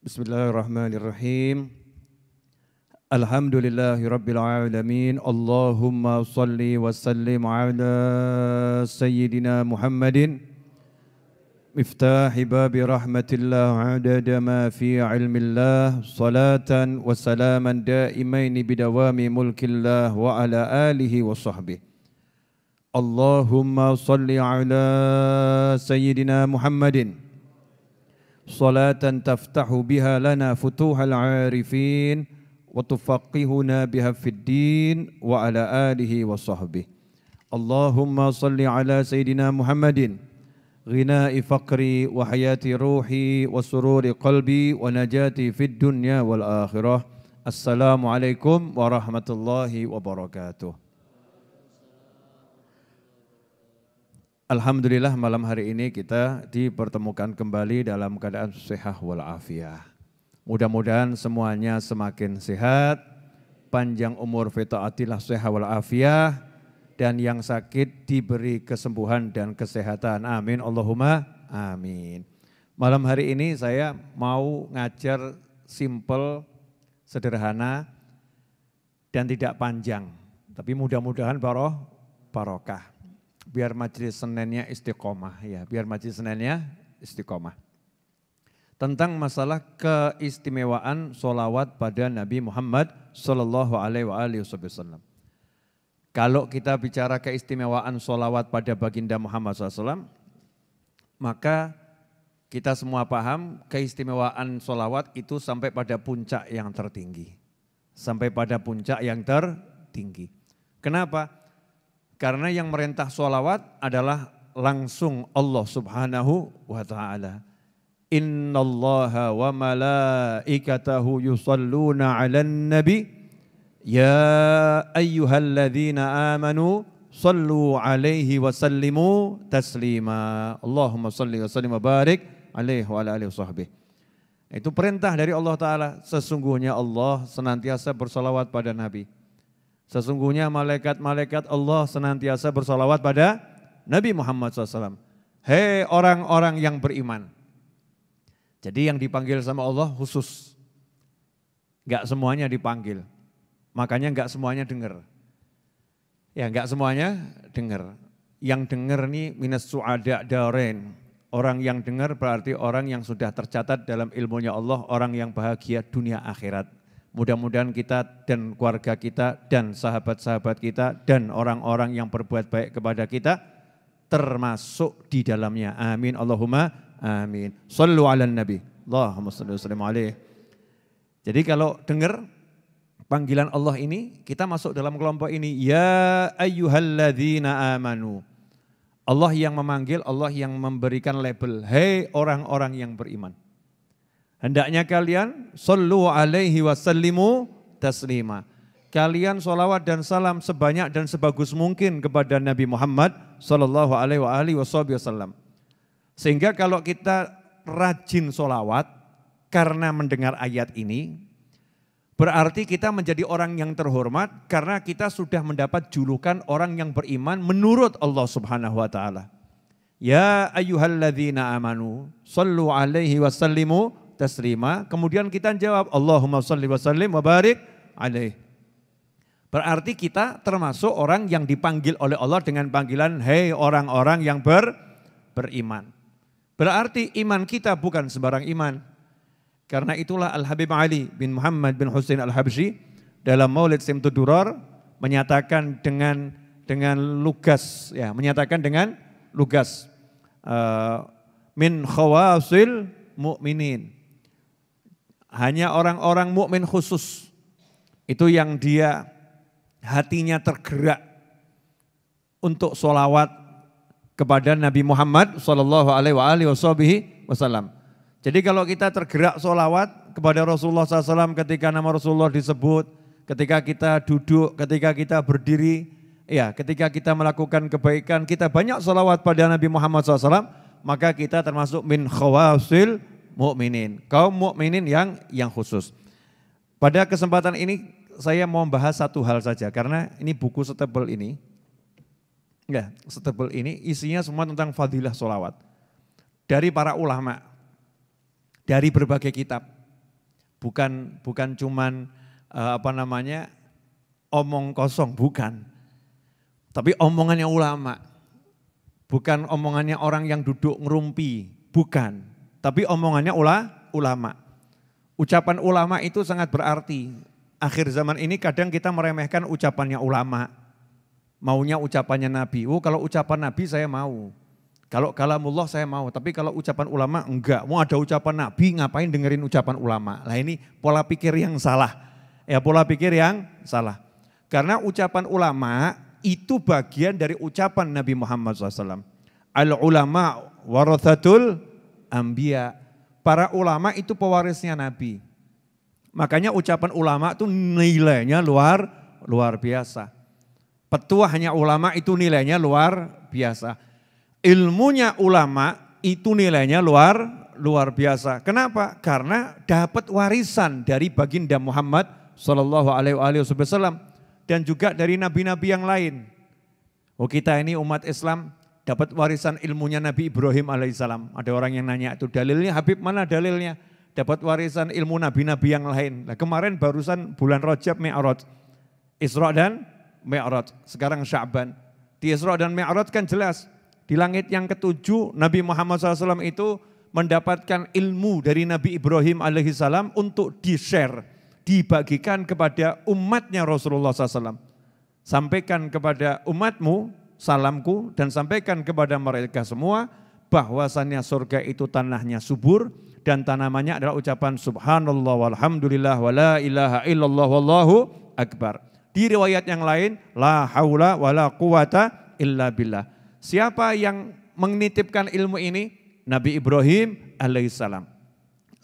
Bismillahirrahmanirrahim. Alhamdulillahirabbil alamin. Allahumma shalli wa sallim ala sayyidina Muhammadin miftahi babi rahmatillah adada ma fi ilmillah salatan wa salaman daimaini bidawami mulkillah wa ala alihi wa sahbihi. Allahumma shalli ala sayyidina Muhammadin salatan taftahu biha lana futuhal arifin wa tufaqihuna biha fid din wa ala alihi wa sahbihi. Allahumma salli ala sayyidina Muhammadin ghina'i faqri wa hayati ruhi wa sururi qalbi wa najati fid dunya wal akhirah. Assalamualaikum warahmatullahi wabarakatuh. Alhamdulillah malam hari ini kita dipertemukan kembali dalam keadaan sehat walafiat. Mudah-mudahan semuanya semakin sehat, panjang umur fi taatillah sehat walafiat, dan yang sakit diberi kesembuhan dan kesehatan. Amin Allahumma amin. Malam hari ini saya mau ngajar simple, sederhana, dan tidak panjang. Tapi mudah-mudahan barokah. Biar majelis Seninnya istiqomah ya, biar majelis Seninnya istiqomah. Tentang masalah keistimewaan sholawat pada Nabi Muhammad sallallahu alaihi wasallam. Kalau kita bicara keistimewaan sholawat pada baginda Muhammad SAW, maka kita semua paham keistimewaan sholawat itu sampai pada puncak yang tertinggi. Sampai pada puncak yang tertinggi. Kenapa? Karena yang merintah sholawat adalah langsung Allah subhanahu wa ta'ala. Innallaha wa malaikatahu yusalluna ala nabi. Ya ayyuhalladzina amanu sallu alaihi wa sallimu taslima. Allahumma salli wa sallim wa barik alaihi wa ala alihi wa sahbihi. Itu perintah dari Allah Ta'ala. Sesungguhnya Allah senantiasa bersalawat pada Nabi. Sesungguhnya malaikat-malaikat Allah senantiasa bersalawat pada Nabi Muhammad SAW. Hei orang-orang yang beriman. Jadi yang dipanggil sama Allah khusus. Enggak semuanya dipanggil. Makanya enggak semuanya dengar. Ya enggak semuanya dengar. Yang dengar nih minas su'ada darain. Orang yang dengar berarti orang yang sudah tercatat dalam ilmunya Allah. Orang yang bahagia dunia akhirat. Mudah-mudahan kita dan keluarga kita dan sahabat-sahabat kita dan orang-orang yang berbuat baik kepada kita termasuk di dalamnya. Amin Allahumma amin. Sallu ala nabi. Allahumma salli wa sallim alaihi. Jadi kalau dengar panggilan Allah ini, kita masuk dalam kelompok ini. Ya ayyuhalladzina amanu. Allah yang memanggil, Allah yang memberikan label. Hei orang-orang yang beriman. Hendaknya kalian sallu alaihi wa sallimu taslima. Kalian sholawat dan salam sebanyak dan sebagus mungkin kepada Nabi Muhammad sallallahu alaihi wasallam. Sehingga kalau kita rajin sholawat karena mendengar ayat ini, berarti kita menjadi orang yang terhormat karena kita sudah mendapat julukan orang yang beriman menurut Allah Subhanahu wa taala. Ya ayyuhalladzina amanu sallu alaihi wa sallimu taslima. Kemudian kita jawab Allahumma shalli wa sallim wa barik alaih. Berarti kita termasuk orang yang dipanggil oleh Allah dengan panggilan hei orang-orang yang beriman. Berarti iman kita bukan sembarang iman. Karena itulah Al-Habib Ali bin Muhammad bin Husain Al-Habsyi dalam Maulid Simtud Durar menyatakan dengan lugas ya, menyatakan dengan lugas min khawasil mu'minin. Hanya orang-orang mukmin khusus itu yang dia hatinya tergerak untuk sholawat kepada Nabi Muhammad sallallahu alaihi wasallam. Jadi kalau kita tergerak sholawat kepada Rasulullah SAW ketika nama Rasulullah disebut, ketika kita duduk, ketika kita berdiri, ya ketika kita melakukan kebaikan, kita banyak sholawat pada Nabi Muhammad SAW, maka kita termasuk min khawasil mukminin, kaum mukminin yang khusus. Pada kesempatan ini saya mau membahas satu hal saja karena ini buku setebal ini. Ya, setebal ini isinya semua tentang fadilah sholawat. Dari para ulama, dari berbagai kitab. bukan cuman omong kosong, bukan. Tapi omongannya ulama. Bukan omongannya orang yang duduk ngerumpi, bukan. Tapi omongannya ulama. Ucapan ulama itu sangat berarti. Akhir zaman ini kadang kita meremehkan ucapannya ulama. Maunya ucapannya Nabi. Kalau ucapan Nabi saya mau. Kalau kalamullah saya mau. Tapi kalau ucapan ulama enggak. Mau ada ucapan Nabi ngapain dengerin ucapan ulama. Nah ini pola pikir yang salah. Ya pola pikir yang salah. Karena ucapan ulama itu bagian dari ucapan Nabi Muhammad SAW. Al-ulama warathatul anbiya. Para ulama itu pewarisnya Nabi. Makanya ucapan ulama itu nilainya luar biasa. Petuahnya ulama itu nilainya luar biasa. Ilmunya ulama itu nilainya luar biasa. Kenapa? Karena dapat warisan dari baginda Muhammad sallallahu alaihi wasallam dan juga dari nabi-nabi yang lain. Kita ini umat Islam dapat warisan ilmunya Nabi Ibrahim alaihissalam. Ada orang yang nanya itu dalilnya, Habib mana dalilnya? Dapat warisan ilmu nabi-nabi yang lain. Nah, kemarin barusan bulan Rajab Mi'raj. Isra dan Mi'raj. Sekarang Sya'ban. Di Isra dan Mi'raj kan jelas. Di langit yang ketujuh Nabi Muhammad SAW itu mendapatkan ilmu dari Nabi Ibrahim alaihissalam untuk di-share. Dibagikan kepada umatnya Rasulullah SAW. Sampaikan kepada umatmu salamku dan sampaikan kepada mereka semua bahwasannya surga itu tanahnya subur dan tanamannya adalah ucapan subhanallah walhamdulillah wala ilaha illallah wallahu akbar. Di riwayat yang lain la haula wala quwata illa billah. Siapa yang menitipkan ilmu ini? Nabi Ibrahim alaihissalam.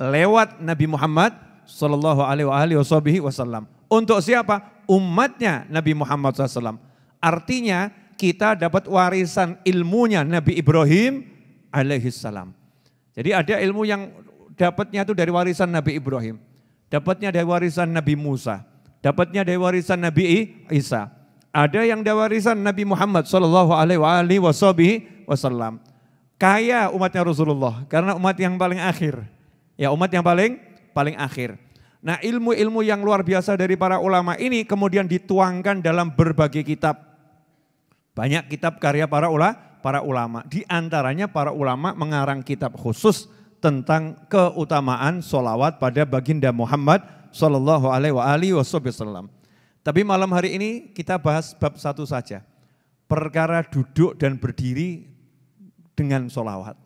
Lewat Nabi Muhammad sallallahu alaihi wasallam. Untuk siapa? Umatnya Nabi Muhammad SAW. Artinya kita dapat warisan ilmunya Nabi Ibrahim alaihissalam. Jadi ada ilmu yang dapatnya itu dari warisan Nabi Ibrahim. Dapatnya dari warisan Nabi Musa. Dapatnya dari warisan Nabi Isa. Ada yang dari warisan Nabi Muhammad sallallahu alaihi wasallam. Kaya umatnya Rasulullah karena umat yang paling akhir. Ya umat yang paling akhir. Nah ilmu-ilmu yang luar biasa dari para ulama ini kemudian dituangkan dalam berbagai kitab. Banyak kitab karya para ulama. Di antaranya para ulama mengarang kitab khusus tentang keutamaan sholawat pada baginda Muhammad sallallahu alaihi wasallam. Tapi malam hari ini kita bahas bab satu saja. Perkara duduk dan berdiri dengan sholawat.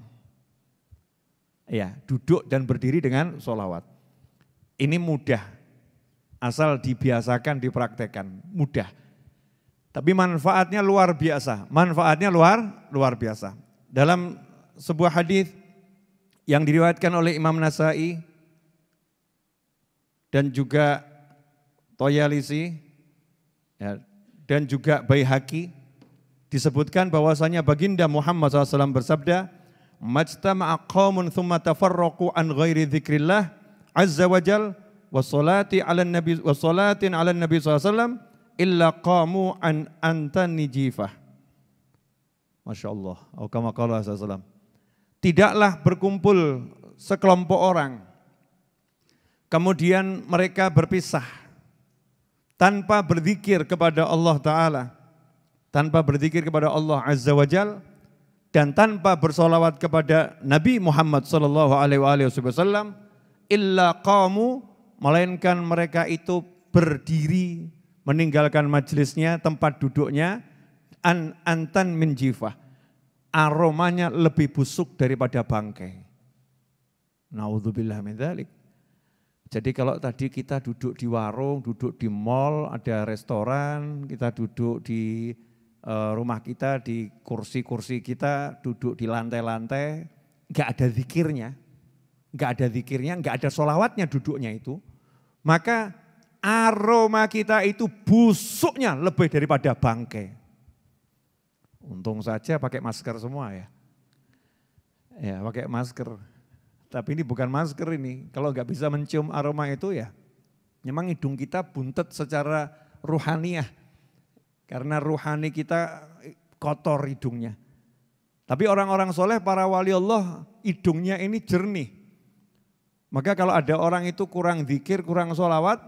Ya, duduk dan berdiri dengan sholawat. Ini mudah, asal dibiasakan, dipraktekkan, mudah. Tapi manfaatnya luar biasa, luar biasa. Dalam sebuah hadis yang diriwayatkan oleh Imam Nasai dan juga Toyalisi ya, dan juga Baihaqi disebutkan bahwasanya baginda Muhammad SAW bersabda, "Majtama'a qaumun thumma tafarraqu an ghairi dzikrillah azza wajal wassalati 'alan nabi wassalatin 'alan nabi SAW illa qamu an antani jifah." Masya Allah. Tidaklah berkumpul sekelompok orang, kemudian mereka berpisah tanpa berzikir kepada Allah Ta'ala, tanpa berzikir kepada Allah Azza wa Jal, dan tanpa bersolawat kepada Nabi Muhammad sallallahu alaihi wasallam, illa qamu, melainkan mereka itu berdiri meninggalkan majelisnya, tempat duduknya, antan min jifah, aromanya lebih busuk daripada bangkai. Naudzubillah min dzalik. Jadi kalau tadi kita duduk di warung, duduk di mall, ada restoran, kita duduk di rumah kita, di kursi-kursi kita, duduk di lantai-lantai, enggak ada zikirnya, enggak ada sholawatnya duduknya itu, maka aroma kita itu busuknya lebih daripada bangkai. Untung saja pakai masker semua ya. Ya pakai masker. Tapi ini bukan masker ini. Kalau nggak bisa mencium aroma itu ya memang hidung kita buntet secara ruhaniyah. Karena ruhani kita kotor hidungnya. Tapi orang-orang soleh, para wali Allah, hidungnya ini jernih. Maka kalau ada orang itu kurang zikir, kurang sholawat,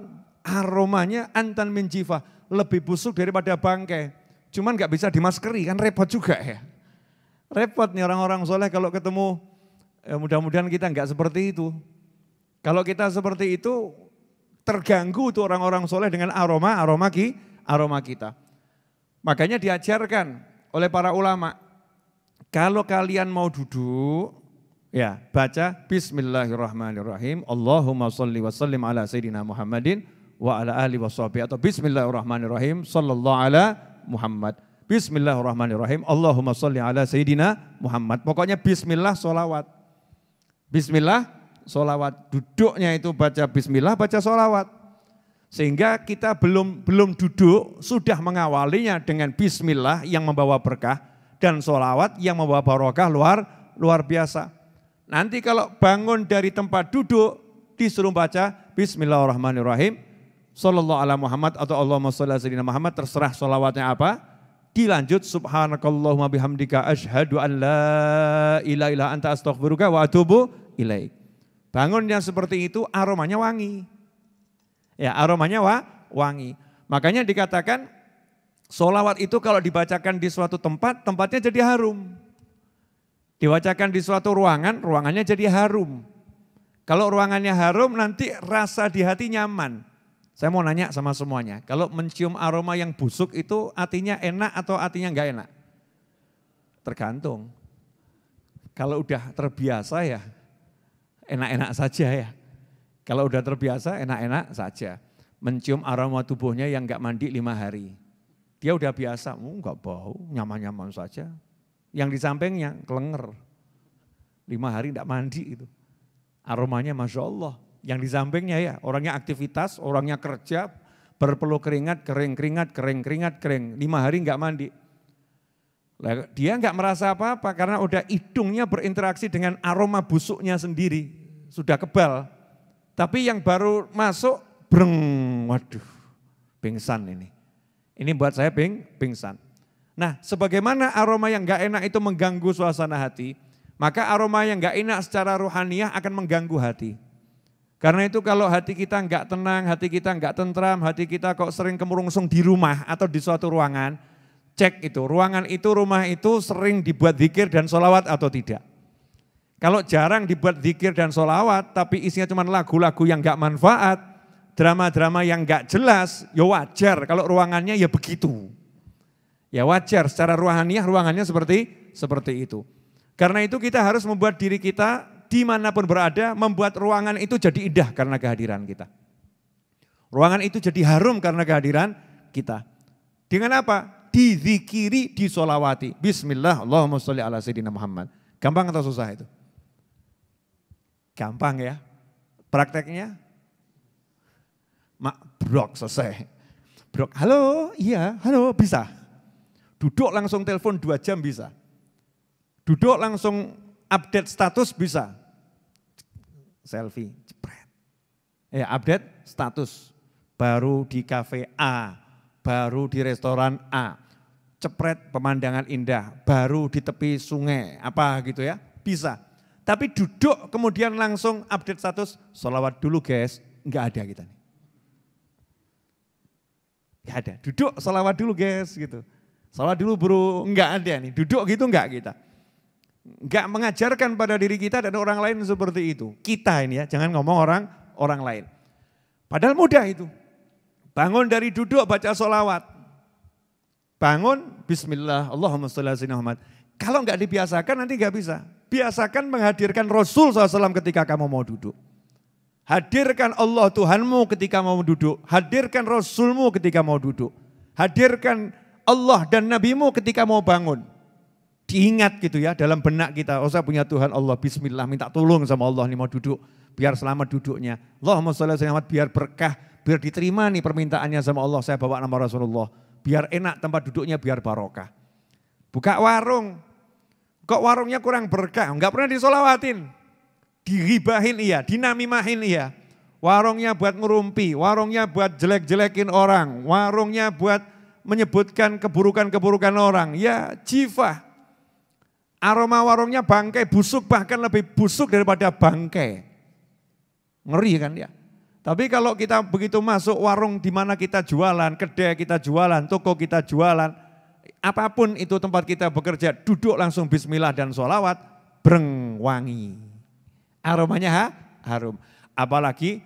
aromanya antan min jifah, lebih busuk daripada bangkai. Cuman gak bisa dimaskeri, kan repot juga ya. Repot nih orang-orang soleh kalau ketemu, mudah-mudahan kita gak seperti itu. Kalau kita seperti itu, terganggu tuh orang-orang soleh dengan aroma kita. Makanya diajarkan oleh para ulama, kalau kalian mau duduk, ya baca Bismillahirrahmanirrahim, Allahumma sholli wa sallim ala Sayyidina Muhammadin wa ala alihi wa sahbihi, atau Bismillahirrahmanirrahim, sallallahu ala Muhammad. Bismillahirrahmanirrahim, Allahumma sholli ala Sayyidina Muhammad. Pokoknya Bismillah sholawat. Bismillah sholawat. Duduknya itu baca Bismillah, baca sholawat. Sehingga kita belum duduk, sudah mengawalinya dengan Bismillah yang membawa berkah, dan sholawat yang membawa barokah luar biasa. Nanti kalau bangun dari tempat duduk, disuruh baca Bismillahirrahmanirrahim, sallallahu ala Muhammad atau Allahumma sholli ala Sayyidina Muhammad, terserah sholawatnya apa. Dilanjut subhanakallahumma bihamdika asyhadu an la ilaha illa anta astaghfiruka wa atubu ilaik. Bangun yang seperti itu aromanya wangi. Ya, aromanya wangi. Makanya dikatakan sholawat itu kalau dibacakan di suatu tempat, tempatnya jadi harum. Dibacakan di suatu ruangan, ruangannya jadi harum. Kalau ruangannya harum, nanti rasa di hati nyaman. Saya mau nanya sama semuanya, kalau mencium aroma yang busuk itu artinya enak atau artinya enggak enak? Tergantung. Kalau udah terbiasa ya enak-enak saja ya. Kalau udah terbiasa enak-enak saja. Mencium aroma tubuhnya yang enggak mandi 5 hari. Dia udah biasa, enggak bau, nyaman-nyaman saja. Yang di sampingnya kelenger. 5 hari enggak mandi itu. Aromanya Masya Allah. Yang di sampingnya ya, orangnya aktivitas, orangnya kerja, berpeluh keringat, kering. 5 hari enggak mandi. Dia enggak merasa apa-apa karena udah hidungnya berinteraksi dengan aroma busuknya sendiri. Sudah kebal. Tapi yang baru masuk, waduh, pingsan ini. Ini buat saya pingsan. Nah, sebagaimana aroma yang enggak enak itu mengganggu suasana hati, maka aroma yang enggak enak secara ruhaniyah akan mengganggu hati. Karena itu kalau hati kita enggak tenang, hati kita enggak tentram, hati kita kok sering kemurungsung di rumah atau di suatu ruangan, cek itu, ruangan itu, rumah itu sering dibuat zikir dan sholawat atau tidak. Kalau jarang dibuat zikir dan sholawat, tapi isinya cuma lagu-lagu yang enggak manfaat, drama-drama yang enggak jelas, ya wajar kalau ruangannya ya begitu. Ya wajar, secara ruhaniyah ruangannya seperti itu. Karena itu kita harus membuat diri kita dimanapun berada, membuat ruangan itu jadi indah karena kehadiran kita. Ruangan itu jadi harum karena kehadiran kita. Dengan apa? Dizikiri, disolawati. Bismillah, Allahumma sholli ala Sayyidina Muhammad. Gampang atau susah itu? Gampang ya. Prakteknya? Brok, selesai. Brok, halo, iya, halo, bisa. Duduk langsung telepon 2 jam bisa. Duduk langsung update status bisa. Selfie, jepret. Update status. Baru di kafe A, baru di restoran A. Cepret pemandangan indah, baru di tepi sungai, apa gitu ya, bisa. Tapi duduk kemudian langsung update status, sholawat dulu guys, enggak ada kita nih. Enggak ada, duduk sholawat dulu guys gitu. Sholawat dulu bro, enggak ada nih, duduk gitu enggak kita. Enggak mengajarkan pada diri kita dan orang lain seperti itu. Kita ini ya, jangan ngomong orang lain. Padahal mudah itu. Bangun dari duduk baca sholawat. Bangun, bismillah, Allahumma sholli ala Sayyidina Muhammad. Kalau enggak dibiasakan nanti enggak bisa. Biasakan menghadirkan Rasul SAW ketika kamu mau duduk. Hadirkan Allah Tuhanmu ketika mau duduk. Hadirkan Rasulmu ketika mau duduk. Hadirkan Allah dan Nabimu ketika mau bangun. Diingat gitu ya dalam benak kita, oh saya punya Tuhan Allah, bismillah, minta tolong sama Allah nih mau duduk, biar selamat duduknya. Allahumma sholli ala Sayyidina Muhammad, biar berkah, biar diterima nih permintaannya sama Allah, saya bawa nama Rasulullah. Biar enak tempat duduknya, biar barokah. Buka warung, kok warungnya kurang berkah, enggak pernah disolawatin. Diribahin iya, dinamimahin iya. Warungnya buat ngerumpi, warungnya buat jelek-jelekin orang, warungnya buat menyebutkan keburukan-keburukan orang. Ya jifah. Aroma warungnya bangkai, busuk, bahkan lebih busuk daripada bangkai. Ngeri kan ya. Tapi kalau kita begitu masuk warung di mana kita jualan, kedai kita jualan, toko kita jualan, apapun itu tempat kita bekerja, duduk langsung bismillah dan sholawat, breng wangi. Aromanya harum. Apalagi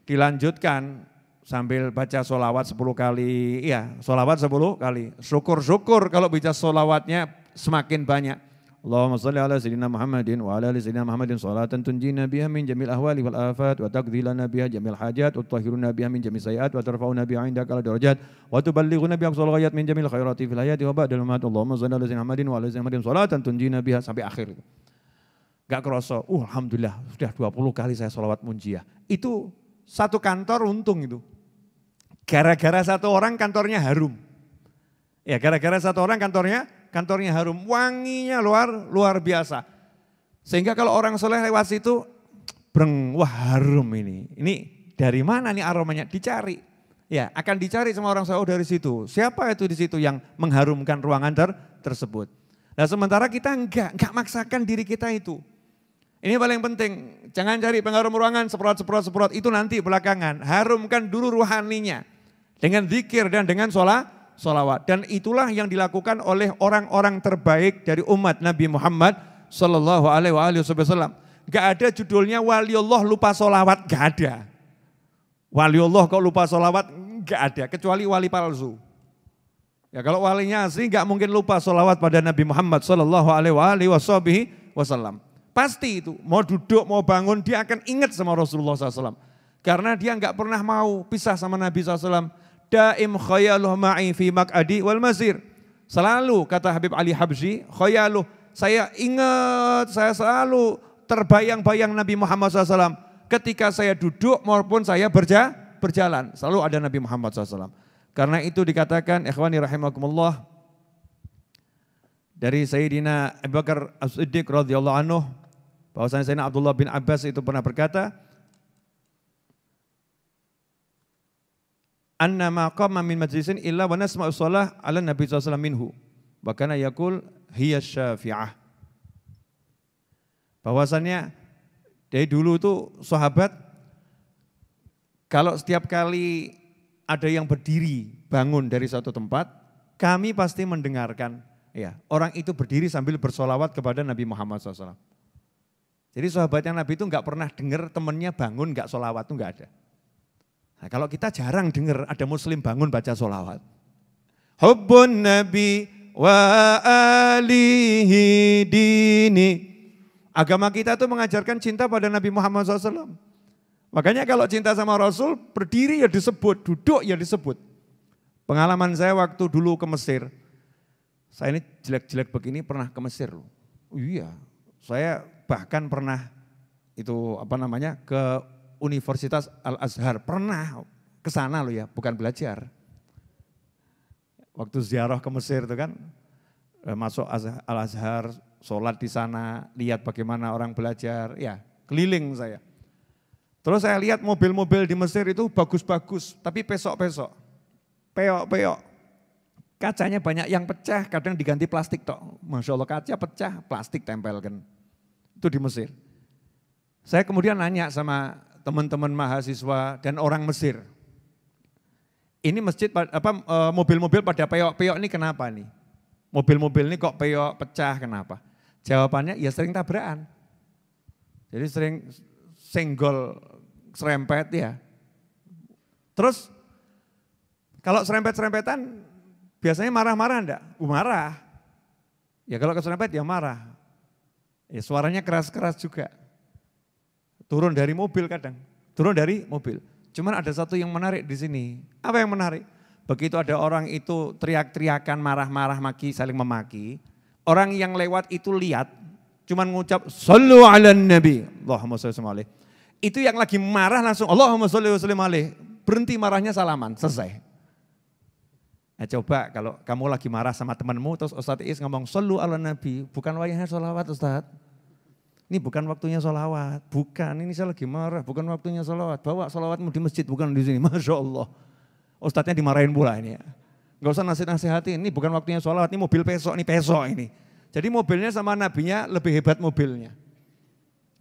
dilanjutkan sambil baca sholawat 10 kali, ya sholawat 10 kali. Syukur-syukur kalau baca sholawatnya semakin banyak. Allahumma salli ala sayyidina Muhammadin wa ala ali sayyidina Muhammadin salatan tunjina biha min jamil ahwali wal afat wa taqdhilana biha jamil hajat wa tutahhiruna biha min jamil sayiat wa tarfa'una biha indaka ala darajat wa tuballighuna biha aqsal ghayat min jamil khairati fil hayati wa ba'dal mamat. Allahumma salli ala sayyidina Muhammadin wa ala ali sayyidina Muhammadin salatan tunjina biha sampai akhir. Gak kerasa, alhamdulillah sudah 20 kali saya sholawat munjiah. Itu satu kantor untung itu. Gara-gara satu orang kantornya harum. Ya gara-gara satu orang kantornya harum, wanginya luar biasa. Sehingga kalau orang soleh lewat situ, breng, wah harum ini. Ini dari mana nih aromanya? Dicari. Ya akan dicari sama orang soleh dari situ. Siapa itu di situ yang mengharumkan ruangan tersebut. Nah sementara kita enggak maksakan diri kita itu. Ini paling penting, jangan cari pengharum ruangan, semprot, itu nanti belakangan. Harumkan dulu ruhaninya dengan zikir dan dengan sholawat. Dan itulah yang dilakukan oleh orang-orang terbaik dari umat Nabi Muhammad Sallallahu Alaihi Wasallam. Gak ada judulnya waliullah lupa sholawat, gak ada. Waliullah kok lupa sholawat, gak ada, kecuali wali palsu. Ya kalau walinya asli gak mungkin lupa sholawat pada Nabi Muhammad Sallallahu Alaihi Wasallam. Pasti itu, mau duduk, mau bangun, dia akan ingat sama Rasulullah SAW. Karena dia enggak pernah mau pisah sama Nabi SAW. Daim khayaluh ma'i fi mak'adi wal mazir. Selalu, kata Habib Ali Habsyi, khayaluh, saya ingat, saya selalu terbayang-bayang Nabi Muhammad SAW. Ketika saya duduk maupun saya berjalan, selalu ada Nabi Muhammad SAW. Karena itu dikatakan, ikhwani rahimakumullah, dari Sayyidina Abu Bakar As-Siddiq radhiyallahu anhu, bahwasanya Sayyidina Abdullah bin Abbas itu pernah berkata, anna ma qama min majlisin illa wa nasma'u shalah ala Nabi sallallahu alaihi wasallam minhu. Wa kana yaqul hiya syafi'ah. Bahwasanya dari dulu itu sahabat kalau setiap kali ada yang berdiri bangun dari satu tempat, kami pasti mendengarkan ya, orang itu berdiri sambil bersolawat kepada Nabi Muhammad SAW. Jadi sahabatnya Nabi itu enggak pernah dengar temannya bangun enggak solawat, itu enggak ada. Nah, kalau kita jarang dengar ada muslim bangun baca solawat. Hubbun Nabi wa alihi dini. Agama kita itu mengajarkan cinta pada Nabi Muhammad SAW. Makanya kalau cinta sama Rasul, berdiri ya disebut, duduk ya disebut. Pengalaman saya waktu dulu ke Mesir, saya ini jelek-jelek begini pernah ke Mesir loh. Iya, saya bahkan pernah itu ke Universitas Al-Azhar, pernah ke sana loh ya, bukan belajar. Waktu ziarah ke Mesir itu kan, masuk Al-Azhar, sholat di sana, lihat bagaimana orang belajar, ya keliling saya. Terus saya lihat mobil-mobil di Mesir itu bagus-bagus, tapi pesok-pesok, peyok-peyok. Kacanya banyak yang pecah, kadang diganti plastik tok. Masya Allah kaca pecah, plastik tempelkan. Itu di Mesir. Saya kemudian nanya sama teman-teman mahasiswa dan orang Mesir. Ini masjid, mobil-mobil pada peyok-peyok ini kenapa nih? Mobil-mobil ini kok peyok pecah kenapa? Jawabannya ya sering tabrakan. Jadi sering senggol, serempet ya. Terus kalau serempet-serempetan biasanya marah-marah enggak? Marah. Ya kalau keserempet ya marah. Ya suaranya keras-keras juga. Turun dari mobil kadang. Turun dari mobil. Cuman ada satu yang menarik di sini. Apa yang menarik? Begitu ada orang itu teriak-teriakan, marah-marah, maki, saling memaki. Orang yang lewat itu lihat, cuman ngucap, Sallu ala nabi. Allahumma sholli alaihi. Itu yang lagi marah langsung, Allahumma sholli alaihi. Berhenti marahnya salaman, selesai. Nah, coba kalau kamu lagi marah sama temanmu, terus Ustadz Is ngomong, Sallu ala nabi. Bukan wayahnya sholawat Ustadz. Ini bukan waktunya sholawat, bukan, ini saya lagi marah, bukan waktunya sholawat. Bawa sholawatmu di masjid, bukan di sini, Masya Allah. Ustadznya dimarahin pula ini ya. Gak usah nasihat-nasihatin, ini bukan waktunya sholawat, ini mobil pesok ini. Jadi mobilnya sama nabinya lebih hebat mobilnya.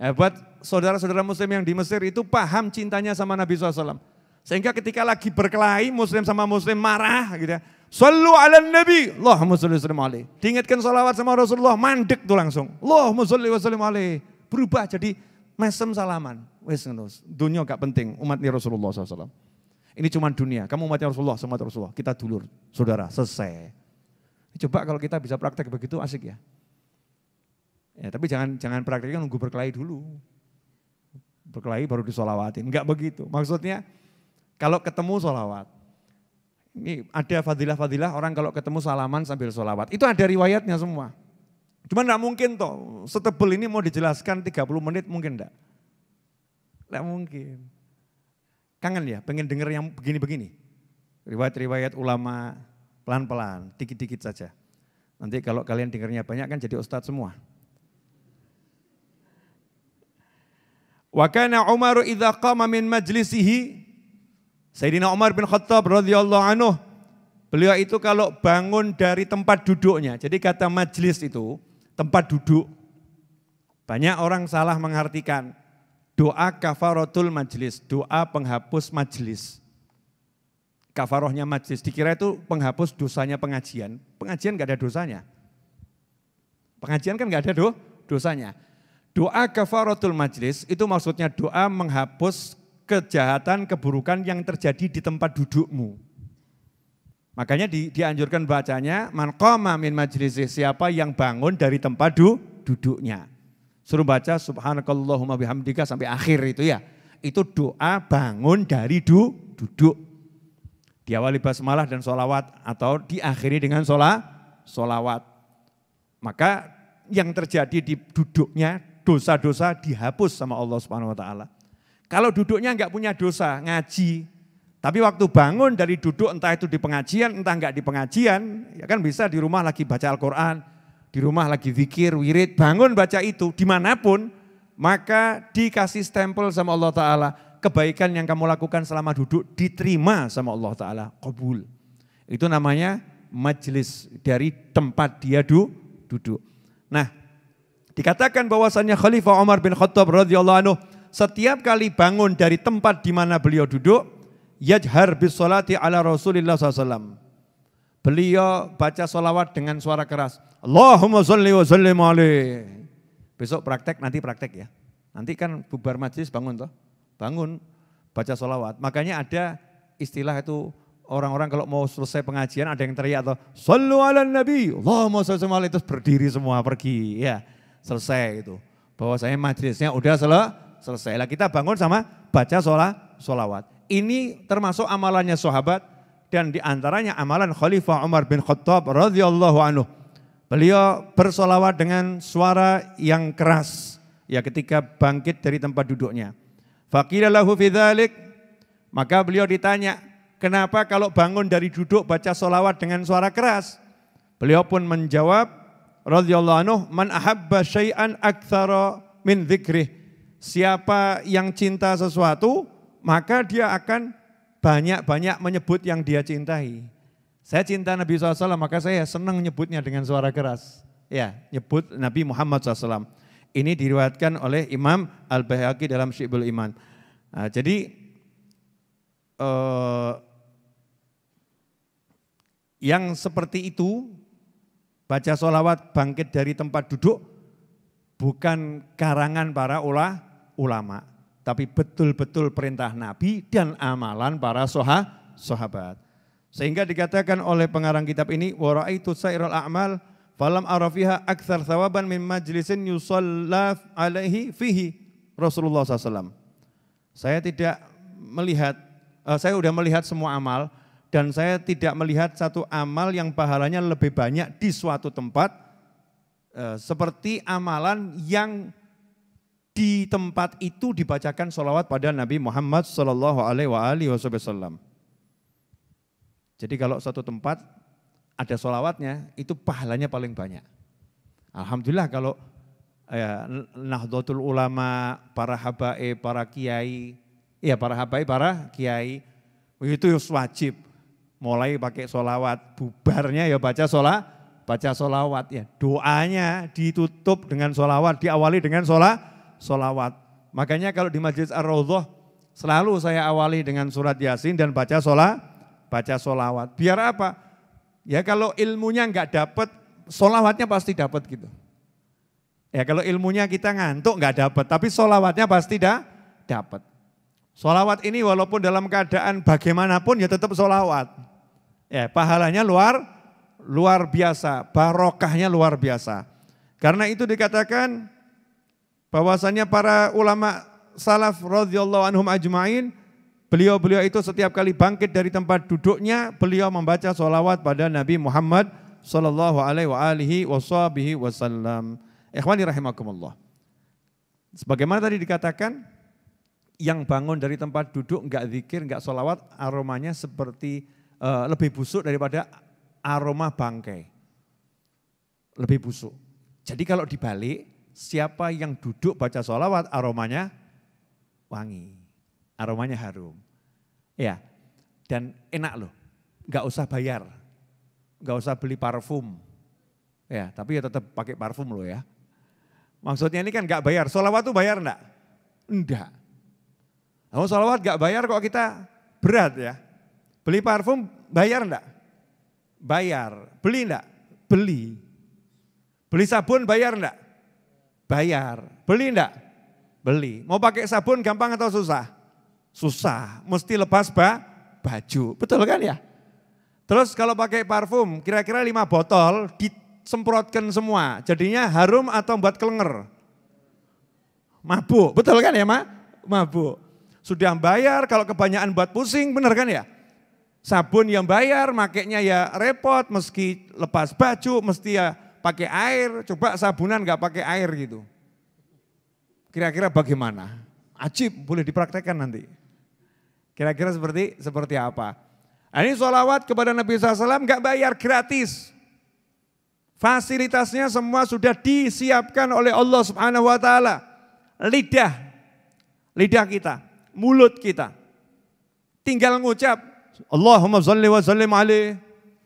Buat saudara-saudara muslim yang di Mesir itu paham cintanya sama Nabi SAW. Sehingga ketika lagi berkelahi muslim sama muslim marah gitu ya. Sallu ala nabi, Allahumma salli wa sallim alaih. Diingatkan salawat sama Rasulullah, mandek tuh langsung. Allahumma salli wa sallim alaih. Berubah jadi mesem salaman. Wes dunia gak penting, umatnya Rasulullah SAW. Ini cuma dunia, kamu umatnya Rasulullah, sama Rasulullah. Kita dulur, saudara, selesai. Coba kalau kita bisa praktek begitu asik ya. Ya tapi jangan prakteknya nunggu berkelahi dulu. Berkelahi baru disolawatin, enggak begitu. Maksudnya kalau ketemu solawat. Ini ada fadilah-fadilah orang kalau ketemu salaman sambil solawat. Itu ada riwayatnya semua. Cuma enggak mungkin toh, setebel ini mau dijelaskan 30 menit mungkin enggak. Enggak mungkin. Kangen ya, pengen denger yang begini-begini. Riwayat-riwayat ulama pelan-pelan, dikit-dikit saja. Nanti kalau kalian dengarnya banyak kan jadi ustadz semua. Wa kana Umar idza qama min majlisihi, Sayyidina Umar bin Khattab radhiyallahu anhu, beliau itu kalau bangun dari tempat duduknya, jadi kata majlis itu tempat duduk. Banyak orang salah mengartikan doa kafaratul majlis, doa penghapus majlis. Kafarohnya majlis, dikira itu penghapus dosanya pengajian. Pengajian gak ada dosanya. Pengajian kan gak ada dosanya. Doa kafaratul majlis itu maksudnya doa menghapus kejahatan, keburukan yang terjadi di tempat dudukmu. Makanya dianjurkan bacanya, man qama min majlisih, siapa yang bangun dari tempat duduknya. Suruh baca subhanakallahumma bihamdika sampai akhir itu ya. Itu doa bangun dari duduk. Diawali basmalah dan sholawat atau diakhiri dengan sholawat. Maka yang terjadi di duduknya, dosa-dosa dihapus sama Allah Subhanahu wa taala. Kalau duduknya enggak punya dosa, ngaji. Tapi waktu bangun dari duduk, entah itu di pengajian, entah enggak di pengajian, ya kan bisa di rumah lagi baca Al-Quran, di rumah lagi zikir, wirid, bangun baca itu dimanapun, maka dikasih stempel sama Allah Ta'ala, kebaikan yang kamu lakukan selama duduk diterima sama Allah Ta'ala, qabul. Itu namanya majlis, dari tempat dia duduk. Nah, dikatakan bahwasannya Khalifah Umar bin Khattab radhiyallahu anhu setiap kali bangun dari tempat di mana beliau duduk, yajhar bis sholati ala Rasulillah SAW. Beliau baca sholawat dengan suara keras. Allahumma sholli wa sallim alaih. Besok nanti praktek ya. Nanti kan bubar majlis bangun toh. Bangun baca sholawat. Makanya ada istilah itu orang-orang kalau mau selesai pengajian ada yang teriak atau shollu ala nabi. Allahumma sholli wa sallim alaih. Terus berdiri semua pergi. Ya selesai itu. Bahwasanya majlisnya udah selesai. Lah kita bangun sama baca sholawat. Ini termasuk amalannya sahabat dan diantaranya amalan Khalifah Umar bin Khattab radhiyallahu anhu. Beliau bersolawat dengan suara yang keras ya ketika bangkit dari tempat duduknya. Faqila lahu fi dzalik, maka beliau ditanya, kenapa kalau bangun dari duduk baca solawat dengan suara keras? Beliau pun menjawab radhiyallahu anhu, man ahabba syai'an aktsara min dzikrih. Siapa yang cinta sesuatu, maka dia akan banyak-banyak menyebut yang dia cintai. Saya cinta Nabi SAW, maka saya senang nyebutnya dengan suara keras. Ya, nyebut Nabi Muhammad SAW. Ini diriwayatkan oleh Imam Al-Baihaqi dalam Syi'bul Iman. Nah, jadi yang seperti itu, baca sholawat bangkit dari tempat duduk, bukan karangan para ulama, tapi betul-betul perintah Nabi dan amalan para sahabat. Sehingga dikatakan oleh pengarang kitab ini, wa ra'aitu sairul a'mal falam arafiha aktsar thawaban min majlisin yusalla alaihi fihi Rasulullah SAW. Saya sudah melihat semua amal dan saya tidak melihat satu amal yang pahalanya lebih banyak di suatu tempat seperti amalan yang di tempat itu dibacakan sholawat pada Nabi Muhammad SAW. Jadi kalau suatu tempat ada sholawatnya, itu pahalanya paling banyak. Alhamdulillah kalau Nahdlatul Ulama, para habaib, para kiai, itu wajib. Mulai pakai sholawat, bubarnya ya baca sholawat ya. Doanya ditutup dengan sholawat, diawali dengan solawat. Makanya kalau di Majelis Ar-Raudhah selalu saya awali dengan surat Yasin dan baca solawat. Biar apa? Ya kalau ilmunya enggak dapat, solawatnya pasti dapat gitu. Ya kalau ilmunya kita ngantuk enggak dapat, tapi solawatnya pasti dapat. Solawat ini walaupun dalam keadaan bagaimanapun ya tetap solawat. Ya pahalanya luar biasa, barokahnya luar biasa. Karena itu dikatakan bahwasannya para ulama salaf radhiyallahu anhum ajma'in, beliau-beliau itu setiap kali bangkit dari tempat duduknya, beliau membaca sholawat pada Nabi Muhammad sallallahu alaihi wasallam. Ikhwani rahimakumullah. Sebagaimana tadi dikatakan, yang bangun dari tempat duduk enggak zikir, enggak sholawat, aromanya seperti lebih busuk daripada aroma bangkai. Lebih busuk. Jadi kalau dibalik, siapa yang duduk baca sholawat aromanya wangi, aromanya harum. Ya, dan enak loh, enggak usah bayar, enggak usah beli parfum. Ya, tapi ya tetap pakai parfum loh ya. Maksudnya ini kan enggak bayar, sholawat tuh bayar enggak? Enggak. Oh, sholawat enggak bayar kok kita berat ya. Beli parfum bayar enggak? Bayar. Beli enggak? Beli. Beli sabun bayar enggak? Bayar. Beli enggak? Beli. Mau pakai sabun gampang atau susah? Susah. Mesti lepas baju. Betul kan ya? Terus kalau pakai parfum kira-kira 5 botol disemprotkan semua. Jadinya harum atau buat kelenger? Mabuk. Betul kan ya mabuk. Sudah bayar kalau kebanyakan buat pusing, bener kan ya? Sabun yang bayar makainya ya repot, meski lepas baju, mesti ya pakai air. Coba sabunan gak pakai air gitu. Kira-kira bagaimana? Ajib, boleh dipraktekkan nanti. Kira-kira seperti apa? Nah, ini sholawat kepada Nabi SAW gak bayar, gratis. Fasilitasnya semua sudah disiapkan oleh Allah Subhanahu wa Ta'ala. Lidah kita, mulut kita. Tinggal ngucap, Allahumma sholli wa sallim alaih.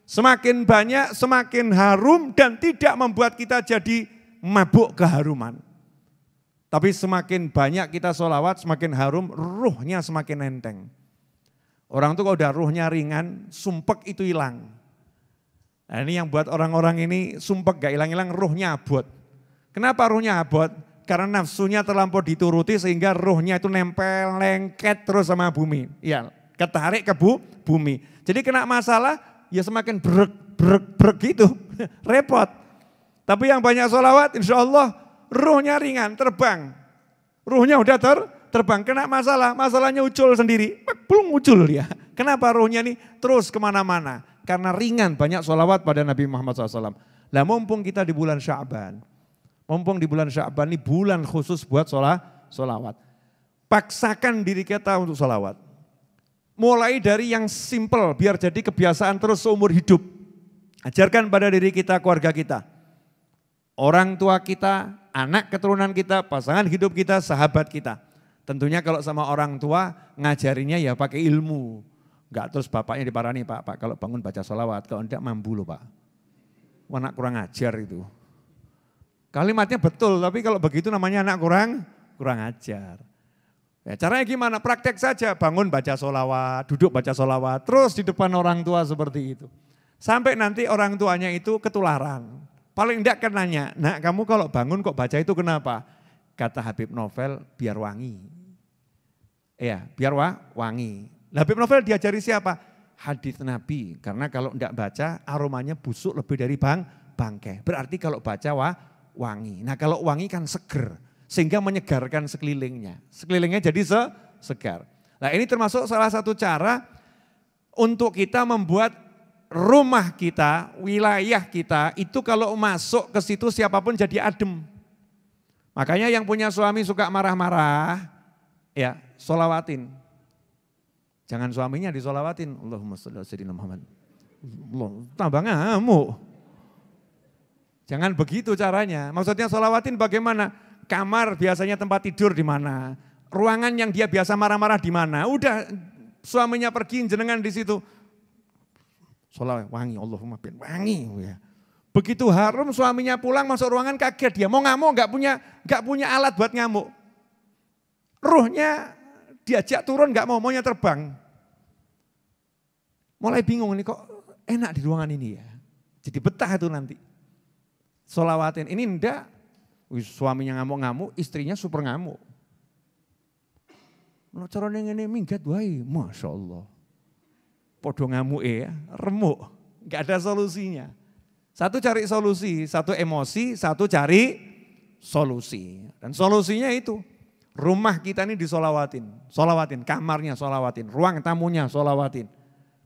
Semakin banyak, semakin harum dan tidak membuat kita jadi mabuk keharuman. Tapi semakin banyak kita sholawat, semakin harum, ruhnya semakin enteng. Orang tuh kalau udah ruhnya ringan, sumpek itu hilang. Nah ini yang buat orang-orang ini sumpek gak hilang-hilang, ruhnya abot. Kenapa ruhnya abot? Karena nafsunya terlampau dituruti sehingga ruhnya itu nempel, lengket terus sama bumi. Ya, ketarik ke bumi. Jadi kena masalah ya semakin brek gitu, repot. Tapi yang banyak sholawat insya Allah ruhnya ringan, terbang. Ruhnya udah terbang, kena masalahnya ucul sendiri, belum ucul dia. Kenapa ruhnya nih terus kemana-mana? Karena ringan banyak sholawat pada Nabi Muhammad SAW. Lah mumpung kita di bulan Sya'ban. Mumpung di bulan Sya'ban ini bulan khusus buat sholawat. Paksakan diri kita untuk sholawat. Mulai dari yang simple biar jadi kebiasaan terus seumur hidup. Ajarkan pada diri kita, keluarga kita. Orang tua kita, anak keturunan kita, pasangan hidup kita, sahabat kita. Tentunya kalau sama orang tua ngajarinya ya pakai ilmu. Enggak terus bapaknya diparani, Pak kalau bangun baca sholawat, kalau enggak mampu loh Pak. Anak kurang ajar itu. Kalimatnya betul, tapi kalau begitu namanya anak kurang ajar. Ya, caranya gimana? Praktek saja, bangun baca sholawat, duduk baca sholawat, terus di depan orang tua seperti itu. Sampai nanti orang tuanya itu ketularan. Paling enggak kan nanya, nak kamu kalau bangun kok baca itu kenapa? Kata Habib Novel, biar wangi. Iya, biar wangi. Habib Novel diajari siapa? Hadits Nabi, karena kalau enggak baca aromanya busuk lebih dari bangkai. Berarti kalau baca wangi. Nah kalau wangi kan seger, sehingga menyegarkan sekelilingnya. Sekelilingnya jadi segar. Nah ini termasuk salah satu cara untuk kita membuat rumah kita, wilayah kita, itu kalau masuk ke situ siapapun jadi adem. Makanya yang punya suami suka marah-marah, ya sholawatin. Jangan suaminya disolawatin. Allahumma sholli ala sayyidina Muhammad. Allah, tambah ngamuk. Jangan begitu caranya. Maksudnya sholawatin bagaimana? Kamar biasanya tempat tidur di mana? Ruangan yang dia biasa marah-marah di mana? Udah suaminya pergi jenengan di situ. Sholawat wangi, Allahumma bin wangi. Ya. Begitu harum suaminya pulang masuk ruangan kaget dia. Mau ngamuk nggak punya alat buat ngamuk. Ruhnya diajak turun nggak maunya terbang. Mulai bingung nih kok enak di ruangan ini ya. Jadi betah itu nanti. Sholawatin ini enggak, suaminya ngamuk-ngamuk, istrinya super ngamuk. Nah, caranya ini minggat wae, Masya Allah. Podo ngamuk ya, remuk, nggak ada solusinya. Satu cari solusi, satu emosi, satu cari solusi. Dan solusinya itu, rumah kita ini disolawatin, kamarnya solawatin, ruang tamunya solawatin.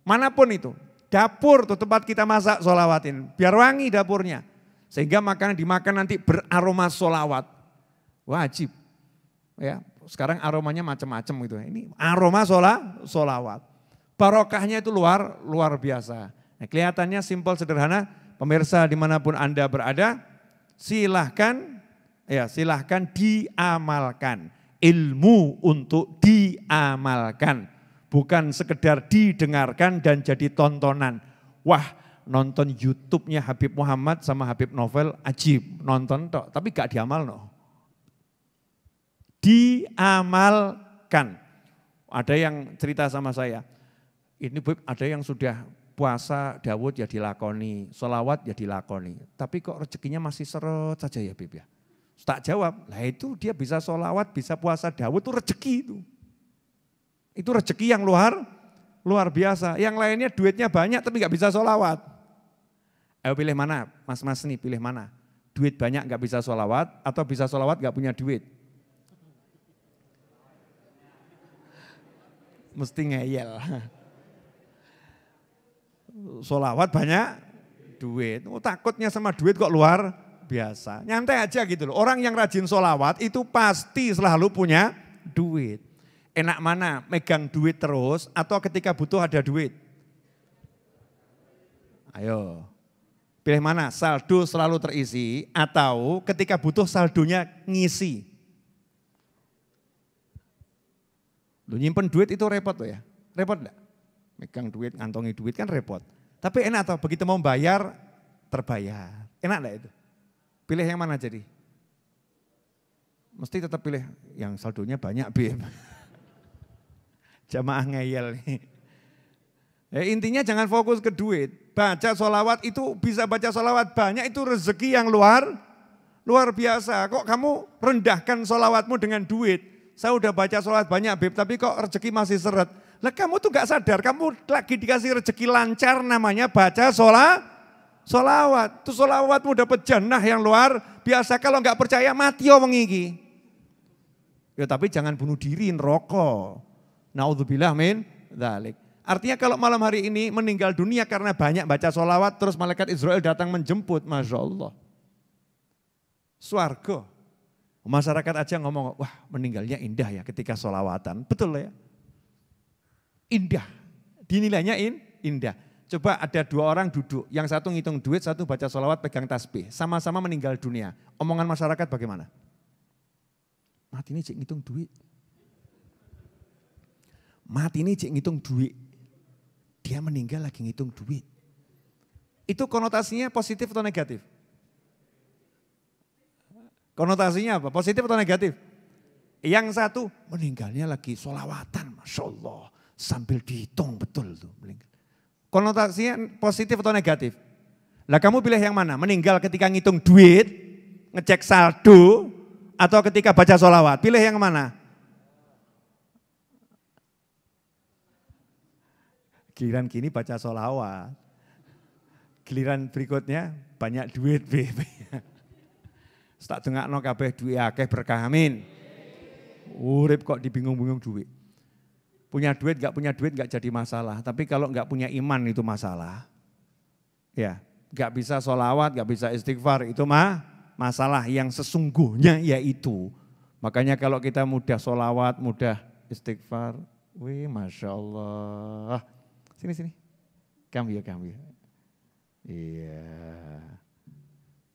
Manapun itu, dapur tuh tempat kita masak solawatin, biar wangi dapurnya. Sehingga makanan dimakan nanti beraroma solawat, wajib. Ya, sekarang aromanya macam-macam gitu. Ini aroma solawat. Barokahnya itu luar biasa. Nah, kelihatannya simpel sederhana, pemirsa dimanapun Anda berada, silahkan diamalkan. Ilmu untuk diamalkan, bukan sekedar didengarkan dan jadi tontonan. Wah, nonton YouTube-nya Habib Muhammad sama Habib Novel ajib, nonton tok, tapi gak diamal no. Diamalkan. Ada yang cerita sama saya, ini ada yang sudah puasa Dawud ya dilakoni, sholawat ya dilakoni. Tapi kok rezekinya masih seret saja ya Bib ya. Tak jawab, lah itu dia bisa sholawat, bisa puasa Dawud itu rezeki itu. Itu rezeki yang luar biasa. Yang lainnya duitnya banyak tapi gak bisa sholawat. Ayo pilih mana, mas-mas nih pilih mana. Duit banyak gak bisa sholawat atau bisa sholawat gak punya duit. Mesti ngeyel. Sholawat banyak duit. Takutnya sama duit kok luar biasa. Nyantai aja gitu loh. Orang yang rajin sholawat itu pasti selalu punya duit. Enak mana megang duit terus atau ketika butuh ada duit? Ayo. Pilih mana? Saldo selalu terisi atau ketika butuh saldonya ngisi? Lu nyimpen duit itu repot loh ya. Repot enggak? Megang duit, ngantongi duit kan repot. Tapi enak atau begitu mau bayar, terbayar. Enak enggak itu? Pilih yang mana jadi? Mesti tetap pilih yang saldonya banyak, Bim. Jamaah ngeyel nih. Ya, intinya jangan fokus ke duit. Baca sholawat itu bisa baca sholawat banyak, itu rezeki yang luar biasa. Kok kamu rendahkan sholawatmu dengan duit? Saya udah baca sholawat banyak, Bib, tapi kok rezeki masih seret. Lah kamu tuh gak sadar, kamu lagi dikasih rezeki lancar namanya baca sholawat. Tuh sholawatmu dapat jannah yang luar biasa. Kalau gak percaya mati omong iki. Ya tapi jangan bunuh diri, rokok. Naudzubillah min dzalik. Artinya kalau malam hari ini meninggal dunia karena banyak baca sholawat, terus malaikat Israel datang menjemput, Masya Allah. Swarga. Masyarakat aja ngomong, wah meninggalnya indah ya ketika sholawatan. Betul ya? Indah. Dinilainya indah. Coba ada dua orang duduk, yang satu ngitung duit, satu baca sholawat pegang tasbih. Sama-sama meninggal dunia. Omongan masyarakat bagaimana? Mati ini cik ngitung duit. Mati ini cik ngitung duit. Dia meninggal lagi ngitung duit. Itu konotasinya positif atau negatif? Konotasinya apa? Positif atau negatif? Yang satu meninggalnya lagi sholawatan, Masya Allah. Sambil dihitung betul tuh. Konotasinya positif atau negatif? Lah kamu pilih yang mana? Meninggal ketika ngitung duit, ngecek saldo, atau ketika baca sholawat? Pilih yang mana? Giliran kini baca sholawat. Giliran berikutnya banyak duit. Tak dengakno kabeh duit akeh berkah amin. Urip kok dibingung-bingung duit. Punya duit gak jadi masalah. Tapi kalau gak punya iman itu masalah. Ya, gak bisa sholawat, gak bisa istighfar itu masalah yang sesungguhnya yaitu. Makanya kalau kita mudah sholawat, mudah istighfar, wih Masya Allah. Sini. Kamu. Iya.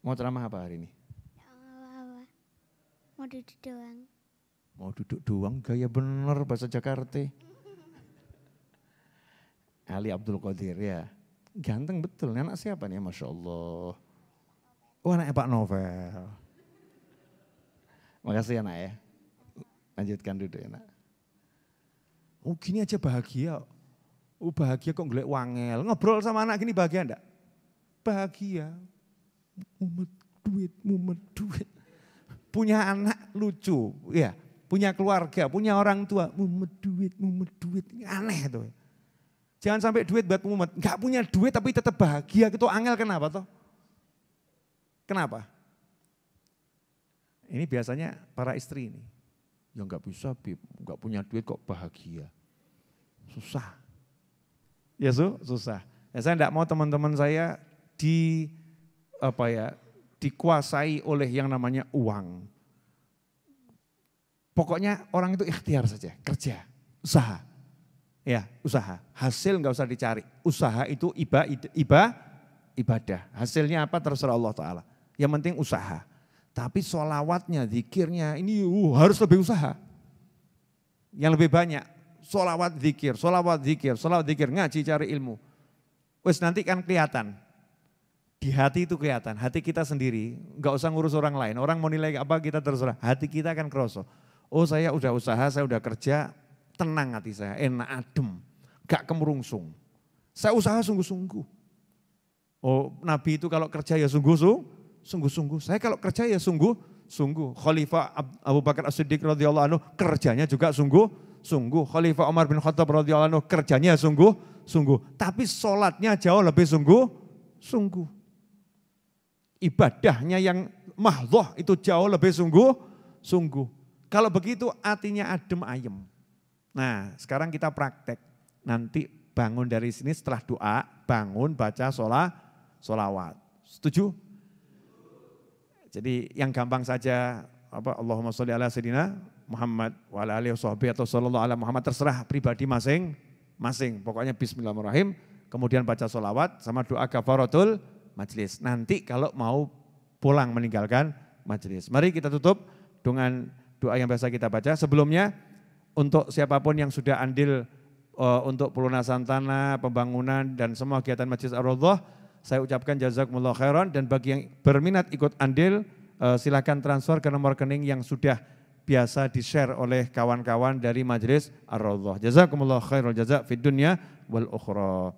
Mau ceramah apa hari ini? Mau duduk doang. Mau duduk doang, gaya bener bahasa Jakarta. Ali Abdul Qadir ya. Ganteng betul, anak siapa nih Masya Allah. Oh anaknya Pak Novel. Makasih anak ya. Lanjutkan duduk enak. Oh gini aja bahagia. Oh bahagia kok ngelek wangel. Ngobrol sama anak gini bahagia enggak? Bahagia. Mumet duit. Punya anak lucu, ya. Punya keluarga, punya orang tua. Mumet duit. Aneh tuh. Jangan sampai duit buat mumet. Enggak punya duit tapi tetap bahagia. Itu angel kenapa toh? Kenapa? Ini biasanya para istri ini. Ya enggak bisa, enggak punya duit kok bahagia. Susah. Ya susah. Ya, saya enggak mau teman-teman saya dikuasai oleh yang namanya uang. Pokoknya orang itu ikhtiar saja, kerja, usaha. Ya, usaha. Hasil enggak usah dicari. Usaha itu ibadah. Hasilnya apa terserah Allah Ta'ala. Yang penting usaha. Tapi sholawatnya, zikirnya ini harus lebih usaha. Yang lebih banyak. Sholawat zikir, ngaji cari ilmu. Wes nanti kan kelihatan. Di hati itu kelihatan, hati kita sendiri. Enggak usah ngurus orang lain. Orang mau nilai apa kita terserah. Hati kita akan kroso. Oh saya udah usaha, saya udah kerja. Tenang hati saya, enak adem. Gak kemerungsung. Saya usaha sungguh-sungguh. Oh Nabi itu kalau kerja ya sungguh-sungguh. Saya kalau kerja ya sungguh-sungguh. Khalifah Abu Bakar As-Siddiq radhiyallahu anhu kerjanya juga sungguh-sungguh. Khalifah Umar bin Khattab radhiyallahu anhu kerjanya sungguh-sungguh. Tapi sholatnya jauh lebih sungguh-sungguh. Ibadahnya yang mahdhah itu jauh lebih sungguh-sungguh. Kalau begitu hatinya adem ayem. Nah sekarang kita praktek. Nanti bangun dari sini setelah doa, bangun baca sholawat. Setuju? Jadi yang gampang saja, Allahumma sholli ala sayyidina Muhammad wa ala alihi washabihi atau sallallahu ala Muhammad, terserah pribadi masing-masing. Pokoknya bismillahirrahmanirrahim, kemudian baca sholawat sama doa kafaratul majlis. Nanti kalau mau pulang meninggalkan majlis. Mari kita tutup dengan doa yang biasa kita baca. Sebelumnya untuk siapapun yang sudah andil untuk pelunasan tanah, pembangunan dan semua kegiatan Masjid Ar-Raudhah, saya ucapkan jazakumullah khairan, dan bagi yang berminat ikut andil silakan transfer ke nomor rekening yang sudah biasa di-share oleh kawan-kawan dari Majelis Ar-Raudhah. Jazakumullah khairul jazak fid dunya wal ukhra.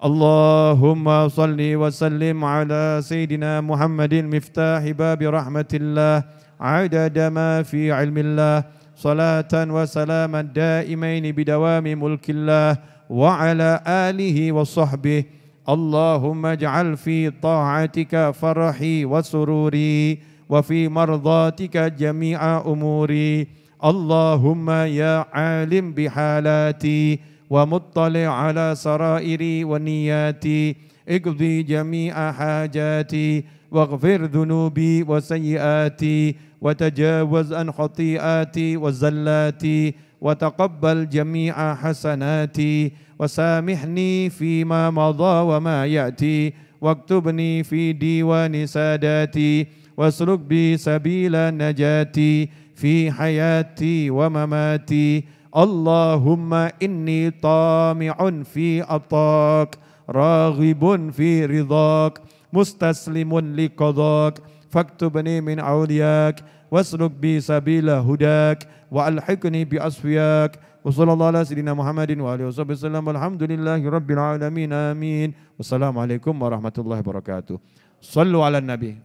Allahumma salli wa sallim ala sayyidina Muhammadin miftahi babi rahmatillah adada ma fi ilmillah salatan wa salaman daimaini bidawami mulkillah wa ala alihi wa sahbihi. Allahumma ij'al fi ta'atika farahi wa sururi wa fi mardatika jami'a umuri. Allahumma ya alim bihalati wa muttali' ala sarairi wa niyati iqdi jami'a hajati waghfir dhunubi wa sayyiati wa tajawaz an khati'ati wa zallati wa taqabbal jami'a hasanati wa samihni fima madha wa ma ya'ti waktubni fi diwani sadati wasluk bi sabila najati fi hayati wa mamati. Allahumma inni tami'un fi atak raghibun fi ridhak mustaslimun li qadak faktubni min awliyak wasluk bi sabila hudak wa alhiqni bi asfiyak wa sallallahu ala sayyidina Muhammadin wa alihi wasallam walhamdulillahi rabbil alamin amin. Wassalamualaikum warahmatullahi wabarakatuh. Sallu ala nabi.